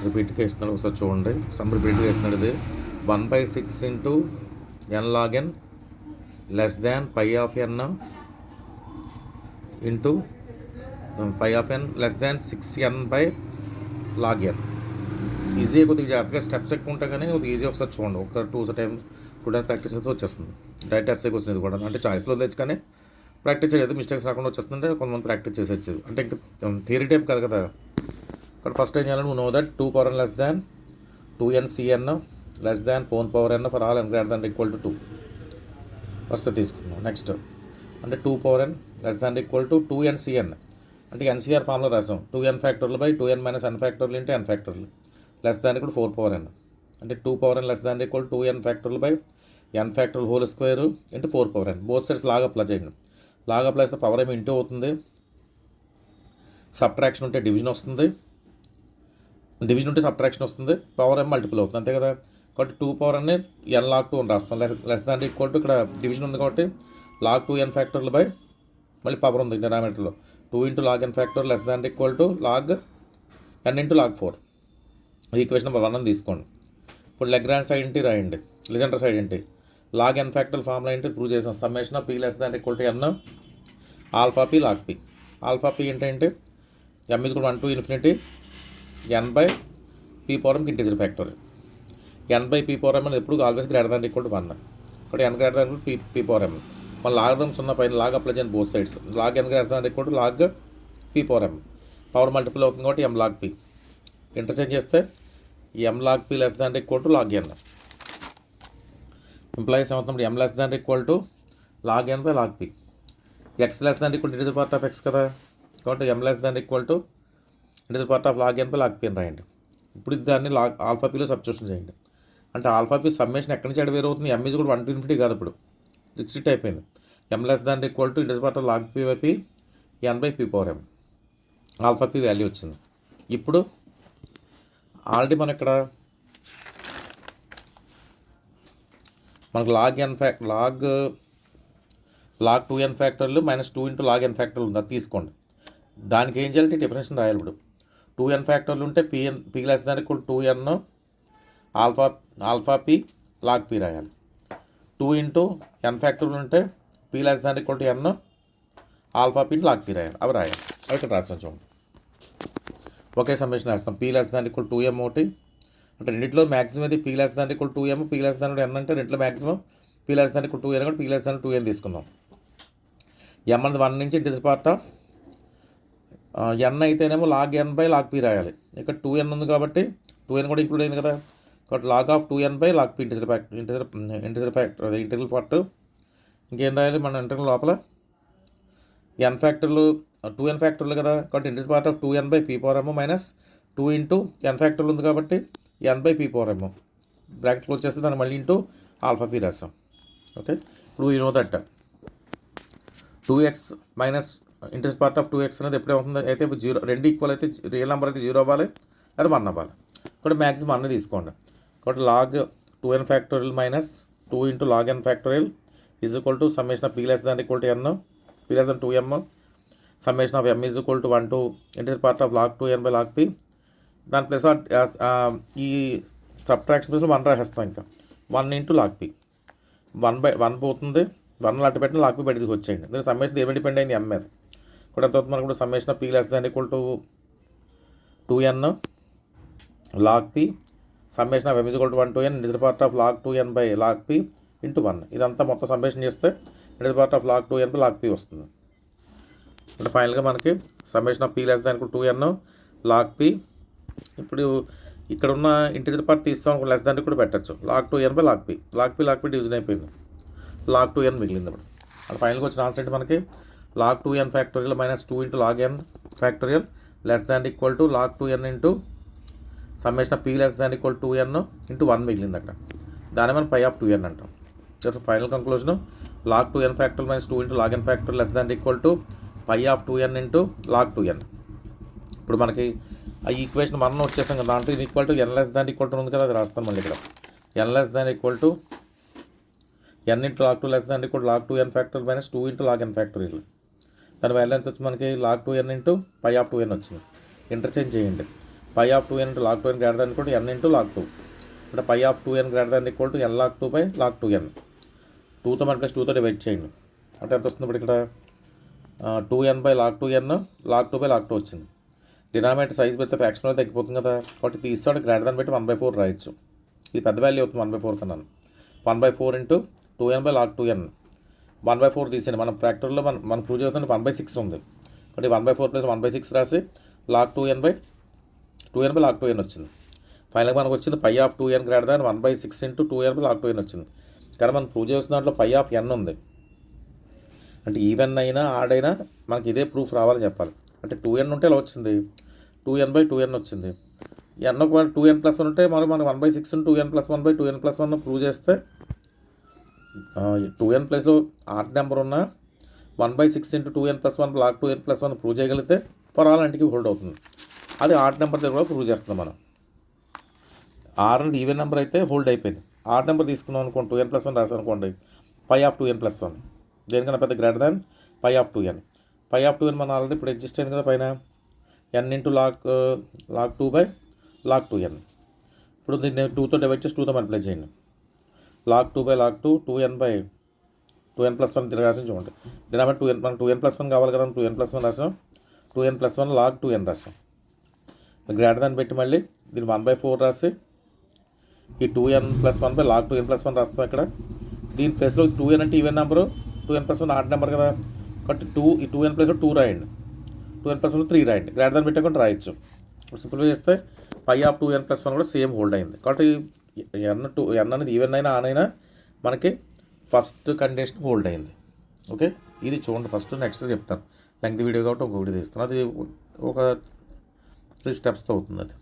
రిపీట్గా ఇస్తున్నాడు, ఒకసారి చూడండి. సమ్ రిపీట్గా ఇస్తున్నాడు. ఇది 1/6 into n log n less than pi of n into pi of n less than 6n/log n. Easy, కొద్దిగా జాగ్రత్తగా స్టెప్స్ ఎక్కువ ఉంటాయి కానీ కొద్దిగా ఈజీ. ఒకసారి చూడండి, ఒక 2 టైమ్స్ ప్రాక్టీస్ చేస్తే వచ్చేస్తుంది. డైరెక్ట్ ఎస్ఏ క్వశ్చన్ ఇది కూడా, అంటే చాయిస్లో తెచ్చు కానీ ప్రాక్టీస్ చేయలేదు, మిస్టేక్స్ రాకుండా వచ్చేస్తుంటే కొంతమంది ప్రాక్టీస్ చేసేది. అంటే ఇంకా థియరీ టైప్ కాదు కదా. ఇక్కడ ఫస్ట్ ఏం చేయాలంటే know that 2n less than 2n/cn less than 4n for all n greater than equal to 2. First తీసుకున్నాం. నెక్స్ట్ అంటే 2n less than equal to 2n/cn అంటే ఎన్సీఆర్ ఫార్ములా రాసాం. 2n ఫ్యాక్టర్లు బై 2n మైనస్ n ఫ్యాక్టర్లు into n ఫ్యాక్టర్లు less than equal 4n. అంటే 2n less than equal 2n ఫ్యాక్టర్లు by n ఫ్యాక్టర్లు whole square into 4n. Both sides లాగా apply చేయండి. లాగా అప్లై చేస్తే పవర్ ఏమి ఇంటూ అవుతుంది, సబ్ట్రాక్షన్ ఉంటే డివిజన్ వస్తుంది, డివిజన్ ఉంటే సబ్ట్రాక్షన్ వస్తుంది, పవర్ ఏమి మల్టిపుల్ అవుతుంది, అంతే కదా. కాబట్టి 2n n log 2 అని రాస్తాం. లెస్ దాన్ ఈక్వల్ టు ఇక్కడ డివిజన్ ఉంది కాబట్టి log 2n ఫ్యాక్టర్లు బై మళ్ళీ పవర్ ఉంది డినామినేటర్లో 2 into log n factor less than equal to log n into log 4. Equation number 1 అని తీసుకోండి. ఇప్పుడు లెగ్రాంజ్ సైడ్ ఏంటి రాయండి, లిజెండర్ సైడ్ ఏంటి, log n ఫ్యాక్టర్ ఫార్ములా ఏంటి ప్రూవ్ చేసాం. Summation of p less than equal to n alpha p log p. Alpha p ఏంటంటే m is equal to 1 to infinity n by p power m integer factor. n by p power m అనేది ఎప్పుడు always greater than equal to 1. ఇక్కడ n greater than p power m. మన logarithms ఉన్న పైన log apply చేయండి both sides. log n greater than equal to log p power m. Power multiple అవుతుంది కాబట్టి m log p. Interchange చేస్తే m log p less than equal to log n. Employees ఏమవుతుంది, m less than equal to log n by log p. x less than equal integer part of x కదా, కాబట్టి m less than equal to integer part of log n by log p అని రాయండి. ఇప్పుడు దాన్ని alpha పీలో substitution చేయండి. అంటే alpha P summation ఎక్కడి నుంచి వేరు అవుతుంది, m ఈజ్ కూడా 1 to infinity కాదు, ఇప్పుడు రిస్ట్రిక్ట్ అయిపోయింది. m less than equal to integer part of log p by p n by p power m. Alpha p value వచ్చింది. ఇప్పుడు ఆల్రెడీ మన ఇక్కడ మనకు log 2n ఫ్యాక్టర్లు మైనస్ 2 ఇంటూ log n ఫ్యాక్టర్లు ఉంది, అది తీసుకోండి. దానికి ఏం చేయాలంటే డిఫరెన్షన్ రాయాలి. ఇప్పుడు 2n ఫ్యాక్టర్లు ఉంటే p less than equal 2n alpha p log p రాయాలి. 2 ఇంటూ n ఫ్యాక్టర్లు ఉంటే p less than equal to n alpha p log p రాయాలి. అవి రాయాలి. అవి ఇక్కడ రాస్తాను చూడండి. ఒకే సమ్మేషన్ వేస్తాం. p less than equal 2m ఒకటి, అంటే రెండింటిలో మ్యాక్సిమం ఇది p less than equal 2m, p less దాన్ n అంటే రెండింటిలో maximum p less than equal 2n కూడా p లెస్ దాన్ 2n తీసుకుందాం. m అనేది 1 నుంచి ఇంటిజర్ పార్ట్ ఆఫ్ n అయితేనేమో log n by log p రాయాలి. ఇక్కడ 2n ఉంది కాబట్టి 2n కూడా ఇంక్లూడ్ అయింది కదా, కాబట్టి log of 2n by log p integer factor అది ఇంటిజర్ పార్ట్. ఇంకేం రాయాలి మన ఇంటర్నల్ లోపల n ఫ్యాక్టర్లు 2n ఫ్యాక్టర్లు కదా, కాబట్టి integer part of 2n by p power m minus 2 into n ఫ్యాక్టర్లు ఉంది కాబట్టి n by p power m bracket close చేస్తే దాన్ని మళ్ళీ ఇంటూ ఆల్ఫా p రాస్తాం. ఓకే, ఇప్పుడు ఈ know that 2x minus integer part of 2x అనేది ఎప్పుడే అవుతుంది అయితే 0, రెండు ఈక్వల్ అయితే రియల్ నెంబర్ అయితే 0 అవ్వాలి, అది 1 అవ్వాలి. కాబట్టి మ్యాక్సిమం అన్నీ తీసుకోండి. కాబట్టి log 2n factorial minus 2 into log n factorial is equal to summation of p less than equal to n p less than 2m summation of m is equal to 1 to integer part of log 2n by log p. దాని plus ఈ subtraction ప్లస్లో 1 రాసేస్తాం. ఇంకా 1 into log p 1 పోతుంది, 1 అట్టు పెట్టిన log p బయటకు వచ్చేయండి. దీని సమ్మేషన్ ఏమి డిపెండ్ అయింది m మీద. కూడా ఎంత అవుతుంది మనకు కూడా summation of p less than equal to 2n log p summation of m is equal to 1 to n integer part of log 2n by log p into 1. ఇదంతా మొత్తం సమ్మేషన్ చేస్తే integer part of log 2n by log p వస్తుంది. ఇప్పుడు ఫైనల్గా మనకి summation of p less than equal 2n log p. ఇప్పుడు ఇక్కడ ఉన్న ఇంటిజర్ పార్ట్ తీస్తాం, లెస్ దాన్ని కూడా పెట్టచ్చు. log 2n by log p division అయిపోయింది, log 2n మిగిలింది. ఇప్పుడు అది ఫైనల్గా వచ్చిన ఆన్సర్ ఏంటి మనకి log 2n factorial minus 2 into log n factorial less than equal to log 2n into summation of p less than equal 2n into 1 మిగిలింది అక్కడ, దాన్ని మనం పై ఆఫ్ 2n అంటాం. Final conclusion log 2n factorial minus 2 into log n factorial less than equal to pi of 2n into log 2n. ఇప్పుడు మనకి ఆ equation 1 వచ్చేసాం కదా, దాంట్లో equal to n less than equal to ఉంది కదా, అది రాస్తాను మళ్ళీ ఇక్కడ n less than equal to n into log 2 less than equal log 2n factorial minus 2 into log n factorial. దాని వాల్యూ ఎంత వచ్చింది మనకి log 2n into pi of 2n వచ్చింది. ఇంటర్చేంజ్ చేయండి. Pi of 2n into log 2n greater than equal to n into log 2. అంటే pi of 2n greater than equal to n log 2 by log 2n. 2తో మల్టిప్లస్ 2తో divide చేయండి. అంటే ఎంత వస్తుంది ఇప్పుడు ఇక్కడ 2n by log 2n log 2 by log 2 వచ్చింది. డినామినేటర్ సైజ్ పెడితే ఫ్రాక్షన్ వల్ల తగ్గిపోతుంది కదా, కాబట్టి తీసుకోవడం గ్రేటర్ దాన్ పెట్టి 1/4 రాయొచ్చు. ఇది పెద్ద వాల్యూ అవుతుంది 1/4 కన్నా. 1/4 into 2n by log 2n. 1/4 తీసేయండి. మనం ఫ్యాక్టర్లో మనం ప్రూవ్ చేస్తుంది 1/6 ఉంది. కాబట్టి 1/4 ప్లస్ 1/6 రాసి log 2n by log 2n వచ్చింది. ఫైనల్గా మనకు వచ్చింది pi of 2n greater than 1/6 into 2n by log 2n వచ్చింది. కానీ మనం ప్రూవ్ చేస్తున్న దాంట్లో పై ఆఫ్ n ఉంది. అంటే ఈవెన్ అయినా ఆడైనా మనకి ఇదే ప్రూఫ్ రావాలని చెప్పాలి. అంటే 2n ఉంటే ఇలా వచ్చింది, 2n బై 2n వచ్చింది. n ఒకవేళ 2n ప్లస్ 1 ఉంటే మనం 1/6 2n plus 1 by 2n plus 1 prove చేస్తే 2n ప్లస్లో ఆడ్ నెంబర్ ఉన్న 1/6 into 2n plus 1 log 2n plus 1 prove చేయగలిగితే ఫర్ ఆల్ ఇంటికి హోల్డ్ అవుతుంది. అది ఆడ్ నెంబర్ దగ్గర కూడా ప్రూవ్ చేస్తున్నాం మనం. ఆర్ అనేది ఈవెన్ నెంబర్ అయితే హోల్డ్ అయిపోయింది. ఆడ్ నెంబర్ తీసుకున్నాం అనుకోండి, 2n ప్లస్ 1 రాసాం అనుకోండి, పై ఆఫ్ 2n ప్లస్ 1 దేనికన్నా పెద్ద greater than pi of 2n. Pi of 2n మనం ఆల్రెడీ ఇప్పుడు ఎగ్జిస్ట్ అయింది కదా పైన, n into log 2 by log 2n. ఇప్పుడు దీన్ని 2తో డివైడ్ చేసి 2తో మల్టిప్లై చేయండి. Log 2 by log 2 2n by 2n plus 1 తిరిగి రాసి చూడండి. డినామినేటర్ 2n, మనకు 2n ప్లస్ 1 కావాలి కదా, 2n ప్లస్ 1 రాసాం. 2n ప్లస్ 1 లాగ్ 2n రాసాం. గ్రేటర్ దాన్ని పెట్టి మళ్ళీ దీన్ని 1/4 రాసి ఈ 2n plus 1 by log 2n plus 1 రాస్తాం ఇక్కడ. దీని ప్లేస్లో 2n అంటే even number, 2n plus 1 odd number కదా, కాబట్టి ఈ 2n ప్లస్లో 2 రాయండి, 2n ప్లస్ 1 3 రాయండి. గ్రేటర్ దాన్ని పెట్టకుండా రాయొచ్చు. సింపుల్గా చేస్తే పై ఆఫ్ 2n ప్లస్ 1 కూడా సేమ్ హోల్డ్ అయింది. కాబట్టి n అనేది ఈవెన్ అయినా ఆనైనా మనకి ఫస్ట్ కండిషన్ హోల్డ్ అయింది. ఓకే, ఇది చూడండి ఫస్ట్, నెక్స్ట్ చెప్తాను. లెంగ్త్ వీడియో కాబట్టి ఒక వీడియో తీస్తాను. అది ఒక 3 స్టెప్స్తో అవుతుంది అది.